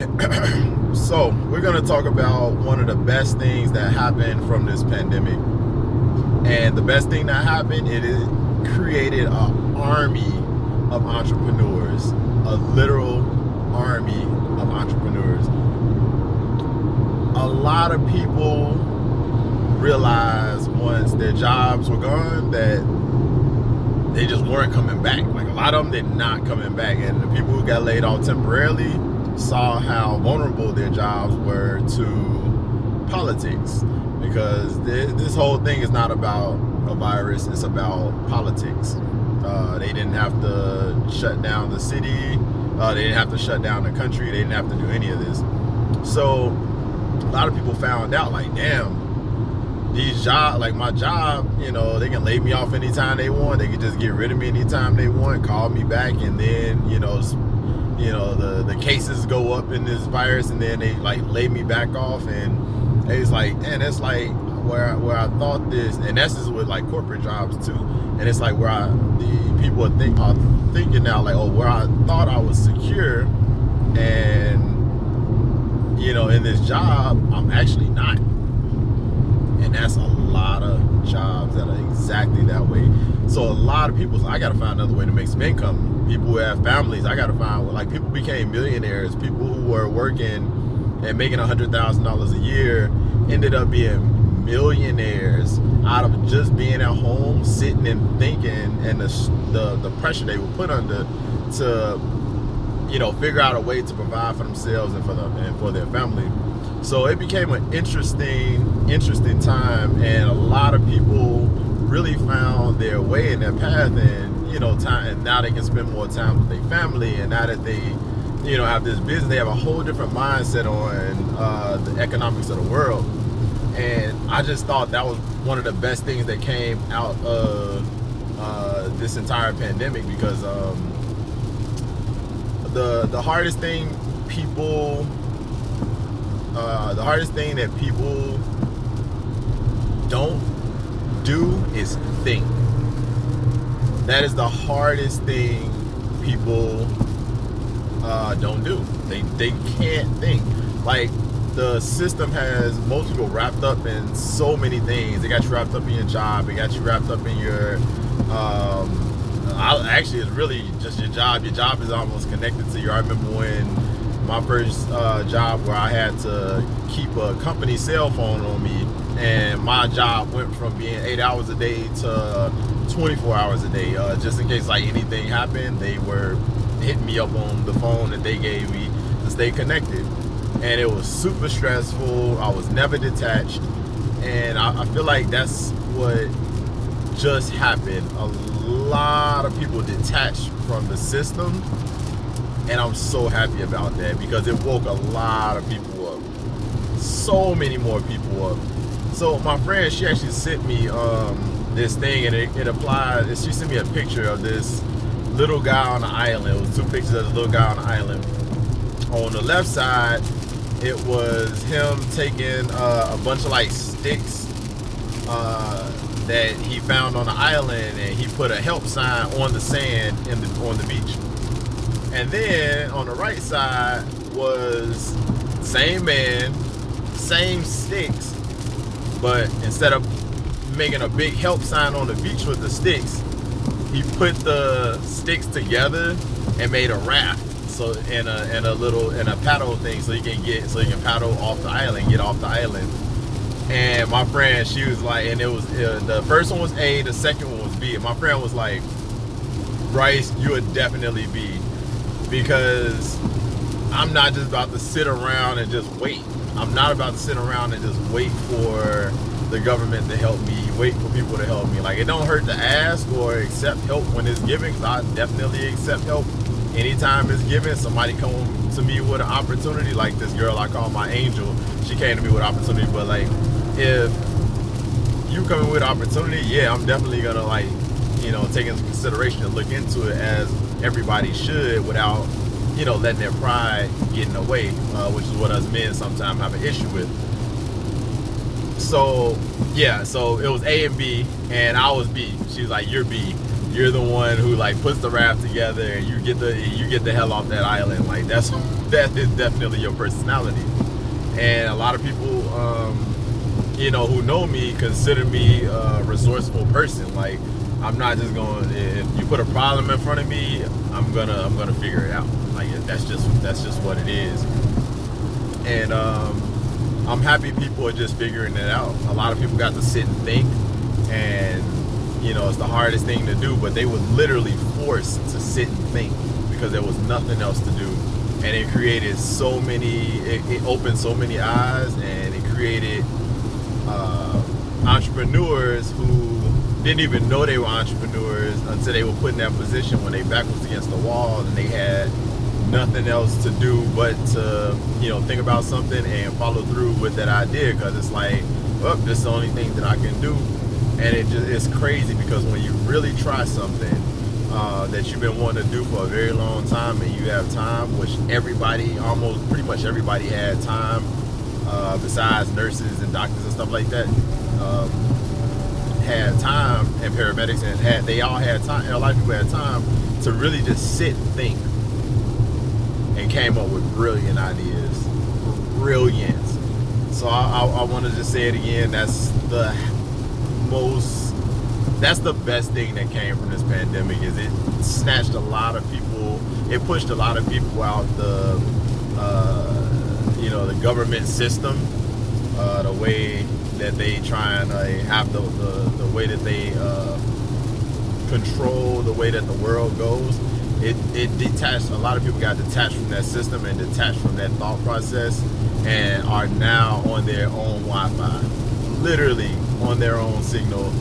So we're going to talk about one of the best things that happened from this pandemic. And the best thing that happened, it created an army of entrepreneurs, a literal army of entrepreneurs. A lot of people realized once their jobs were gone that they just weren't coming back. Like, a lot of them did not coming back. And the people who got laid off temporarily saw how vulnerable their jobs were to politics, because this whole thing is not about a virus, it's about politics. They didn't have to shut down the city, they didn't have to shut down the country, they didn't have to do any of this. So a lot of people found out, like, damn, these jobs, like my job, they can lay me off anytime they want, they can just get rid of me anytime they want, call me back, and then the cases go up in this virus, and then they like lay me back off. And it's like, man, that's like where I thought this, and that's just with like corporate jobs too. And it's like where the people are thinking now, like, oh, where I thought I was secure, and in this job I'm actually not. And that's a lot of jobs that are exactly that way. So a lot of people, I got to find another way to make some income. People who have families, I got to find, like, people became millionaires. People who were working and making $100,000 a year ended up being millionaires out of just being at home, sitting and thinking, and the pressure they were put under to figure out a way to provide for themselves and for their family. So it became an interesting time, and a lot of people really found their way in their path, and time, and now they can spend more time with their family, and now that they have this business, they have a whole different mindset on the economics of the world. And I just thought that was one of the best things that came out of this entire pandemic, because the hardest thing that people don't do is think. That is the hardest thing people don't do. They can't think. Like, the system has most people wrapped up in so many things. They got you wrapped up in your job. They got you wrapped up in your actually, it's really just your job. Your job is almost connected to you. I remember when my first job, where I had to keep a company cell phone on me, and my job went from being 8 hours a day to 24 hours a day, just in case like anything happened. They were hitting me up on the phone that they gave me to stay connected, and it was super stressful. I was never detached, and I feel like that's what just happened. A lot of people detached from the system, and I'm so happy about that, because it woke a lot of people up, so many more people up. So my friend, she actually sent me this thing, and it applies. She sent me a picture of this little guy on the island. It was two pictures of the little guy on the island. On the left side, it was him taking a bunch of like sticks that he found on the island, and he put a help sign on the sand on the beach. And then on the right side was same man, same sticks, but instead of making a big help sign on the beach with the sticks, he put the sticks together and made a raft. So and a paddle thing, so you can paddle off the island, get off the island. And my friend, she was like, and it was the first one was A, the second one was B. And my friend was like, Bryce, you would definitely be, because I'm not just about to sit around and just wait. I'm not about to sit around and just wait for the government to help me, wait for people to help me. Like, it don't hurt to ask or accept help when it's given, because I definitely accept help anytime it's given. Somebody come to me with an opportunity, like this girl I call my angel. She came to me with an opportunity. But like, if you come in with an opportunity, yeah, I'm definitely gonna take into consideration and look into it, as everybody should, without letting their pride get in the way, which is what us men sometimes have an issue with. So yeah, so it was A and B, and I was B. She was like, you're B. you're the one who like puts the raft together, and you get the hell off that island. Like that is definitely your personality. And a lot of people, who know me consider me a resourceful person. Like I'm not just going. If you put a problem in front of me, I'm gonna figure it out. Like that's just what it is. And I'm happy people are just figuring it out. A lot of people got to sit and think, and it's the hardest thing to do, but they were literally forced to sit and think because there was nothing else to do. And it created it opened so many eyes, and it created entrepreneurs who didn't even know they were entrepreneurs until they were put in that position when they back was against the wall and they had nothing else to do but to think about something and follow through with that idea, because it's like, well, this is the only thing that I can do. And it's crazy because when you really try something that you've been wanting to do for a very long time, and you have time, which pretty much everybody had time, besides nurses and doctors and stuff like that, had time, and paramedics, and they all had time, and a lot of people had time to really just sit and think, and came up with brilliant ideas. Brilliant. So I want to just say it again, that's the best thing that came from this pandemic, is it snatched a lot of people, it pushed a lot of people out the government system, the way that they try and have the way that they control the way that the world goes. It detached, a lot of people got detached from that system and detached from that thought process, and are now on their own Wi-Fi, literally on their own signal,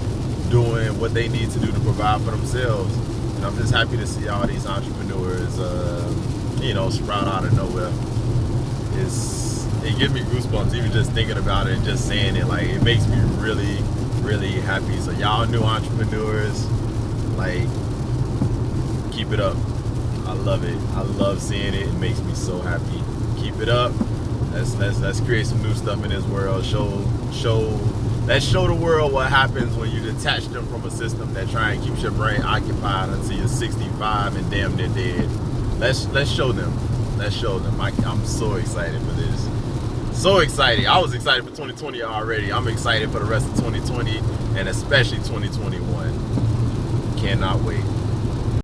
doing what they need to do to provide for themselves. And I'm just happy to see all these entrepreneurs sprout out of nowhere. It gives me goosebumps even just thinking about it and just saying it. Like, it makes me really, really happy. So y'all new entrepreneurs, like, keep it up. I love it. I love seeing it. It makes me so happy. Keep it up. Let's create some new stuff in this world. Let's show the world what happens when you detach them from a system that try and keeps your brain occupied until you're 65 and damn near dead. Let's show them. Let's show them. I'm so excited for this. So excited. I was excited for 2020 already. I'm excited for the rest of 2020 and especially 2021. Cannot wait.